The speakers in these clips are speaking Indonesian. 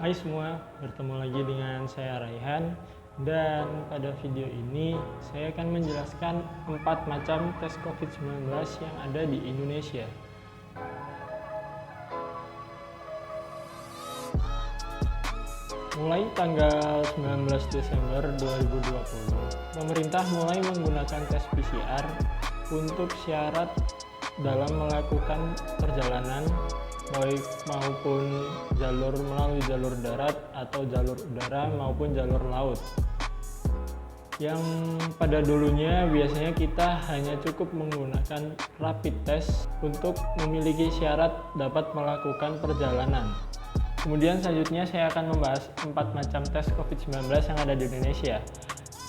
Hai semua, bertemu lagi dengan saya Raihan. Dan pada video ini saya akan menjelaskan 4 macam tes COVID-19 yang ada di Indonesia. Mulai tanggal 19 Desember 2020, pemerintah mulai menggunakan tes PCR untuk syarat dalam melakukan perjalanan baik maupun melalui jalur darat atau jalur udara maupun jalur laut. Yang pada dulunya biasanya kita hanya cukup menggunakan rapid test untuk memiliki syarat dapat melakukan perjalanan. Kemudian selanjutnya saya akan membahas 4 macam tes COVID-19 yang ada di Indonesia.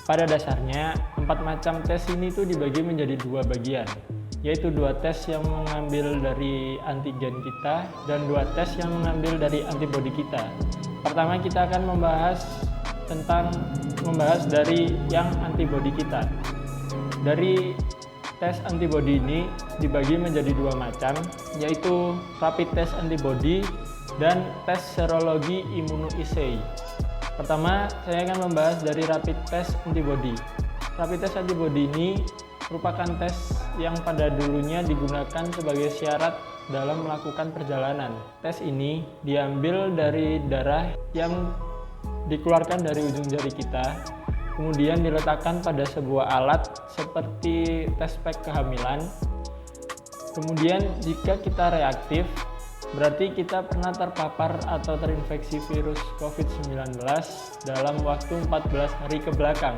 Pada dasarnya 4 macam tes ini tuh dibagi menjadi 2 bagian, yaitu 2 tes yang mengambil dari antigen kita dan 2 tes yang mengambil dari antibodi kita. Pertama kita akan membahas dari yang antibodi kita. Dari tes antibodi ini dibagi menjadi 2 macam, yaitu rapid test antibody dan tes serologi immunoassay. Pertama, saya akan membahas dari rapid test antibody. Rapid test antibody ini merupakan tes yang pada dulunya digunakan sebagai syarat dalam melakukan perjalanan. Tes ini diambil dari darah yang dikeluarkan dari ujung jari kita, kemudian diletakkan pada sebuah alat seperti tes pack kehamilan. Kemudian jika kita reaktif, berarti kita pernah terpapar atau terinfeksi virus COVID-19 dalam waktu 14 hari ke belakang.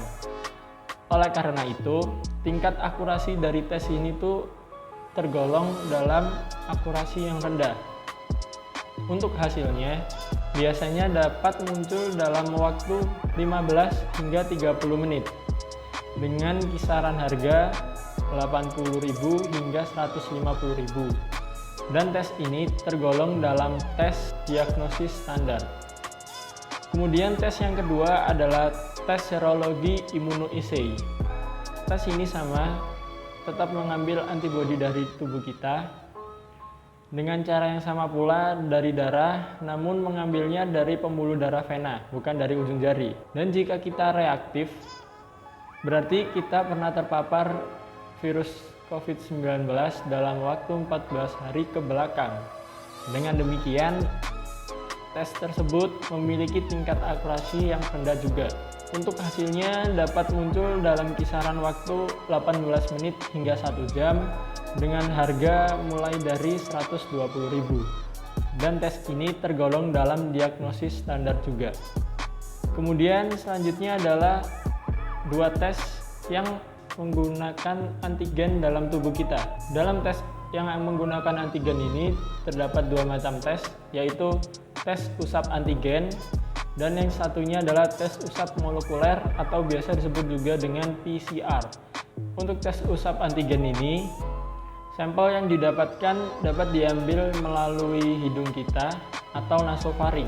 Oleh karena itu, tingkat akurasi dari tes ini tuh tergolong dalam akurasi yang rendah. Untuk hasilnya, biasanya dapat muncul dalam waktu 15 hingga 30 menit dengan kisaran harga 80.000 hingga 150.000. Dan tes ini tergolong dalam tes diagnosis standar. Kemudian tes yang kedua adalah tes serologi immunoassay. Tes ini sama, tetap mengambil antibodi dari tubuh kita dengan cara yang sama pula dari darah, namun mengambilnya dari pembuluh darah vena, bukan dari ujung jari. Dan jika kita reaktif, berarti kita pernah terpapar virus COVID-19 dalam waktu 14 hari ke belakang. Dengan demikian, tes tersebut memiliki tingkat akurasi yang rendah juga. Untuk hasilnya dapat muncul dalam kisaran waktu 18 menit hingga 1 jam dengan harga mulai dari 120.000. Dan tes ini tergolong dalam diagnosis standar juga. Kemudian selanjutnya adalah 2 tes yang menggunakan antigen dalam tubuh kita. Dalam tes yang menggunakan antigen ini terdapat 2 macam tes, yaitu tes usap antigen dan yang satunya adalah tes usap molekuler atau biasa disebut juga dengan PCR. Untuk tes usap antigen ini, sampel yang didapatkan dapat diambil melalui hidung kita atau nasofaring.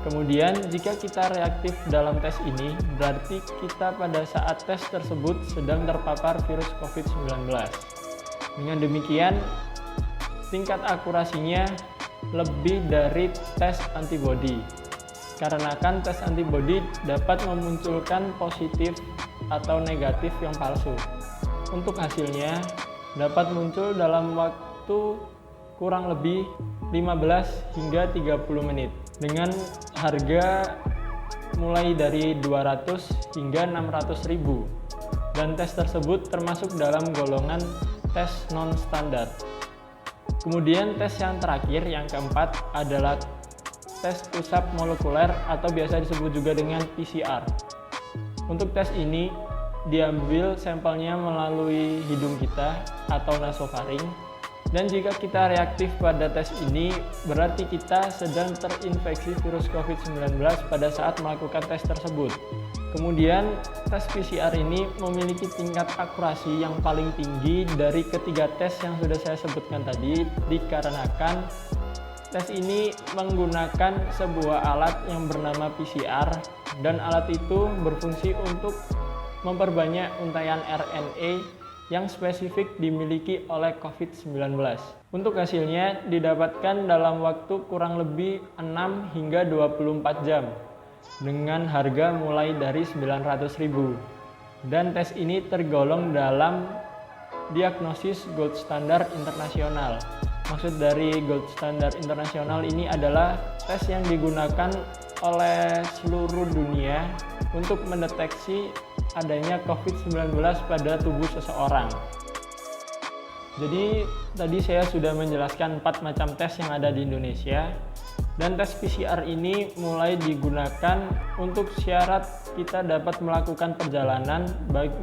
Kemudian jika kita reaktif dalam tes ini, berarti kita pada saat tes tersebut sedang terpapar virus COVID-19. Dengan demikian, tingkat akurasinya lebih dari tes antibodi. Karena kan tes antibodi dapat memunculkan positif atau negatif yang palsu. Untuk hasilnya dapat muncul dalam waktu kurang lebih 15 hingga 30 menit dengan harga mulai dari 200 hingga 600.000. Dan tes tersebut termasuk dalam golongan tes non-standar. Kemudian tes yang terakhir, yang keempat adalah tes usap molekuler atau biasa disebut juga dengan PCR. Untuk tes ini diambil sampelnya melalui hidung kita atau nasofaring. Dan jika kita reaktif pada tes ini, berarti kita sedang terinfeksi virus COVID-19 pada saat melakukan tes tersebut. Kemudian, tes PCR ini memiliki tingkat akurasi yang paling tinggi dari ketiga tes yang sudah saya sebutkan tadi, dikarenakan tes ini menggunakan sebuah alat yang bernama PCR, dan alat itu berfungsi untuk memperbanyak untaian RNA yang spesifik dimiliki oleh COVID-19. Untuk hasilnya didapatkan dalam waktu kurang lebih 6 hingga 24 jam dengan harga mulai dari 900.000. Dan tes ini tergolong dalam diagnosis gold standard internasional. Maksud dari gold standard internasional ini adalah tes yang digunakan oleh seluruh dunia untuk mendeteksi adanya COVID-19 pada tubuh seseorang. Jadi tadi saya sudah menjelaskan 4 macam tes yang ada di Indonesia, dan tes PCR ini mulai digunakan untuk syarat kita dapat melakukan perjalanan baik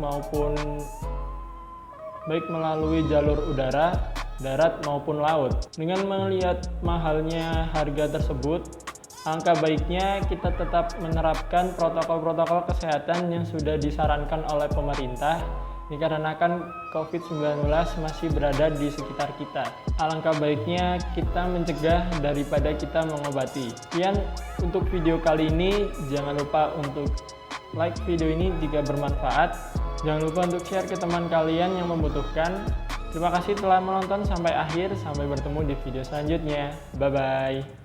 melalui jalur udara, darat maupun laut. Dengan melihat mahalnya harga tersebut, angka baiknya kita tetap menerapkan protokol-protokol kesehatan yang sudah disarankan oleh pemerintah dikarenakan COVID-19 masih berada di sekitar kita. Alangkah baiknya kita mencegah daripada kita mengobati. Sekian untuk video kali ini. Jangan lupa untuk like video ini jika bermanfaat. Jangan lupa untuk share ke teman kalian yang membutuhkan. Terima kasih telah menonton sampai akhir. Sampai bertemu di video selanjutnya. Bye-bye.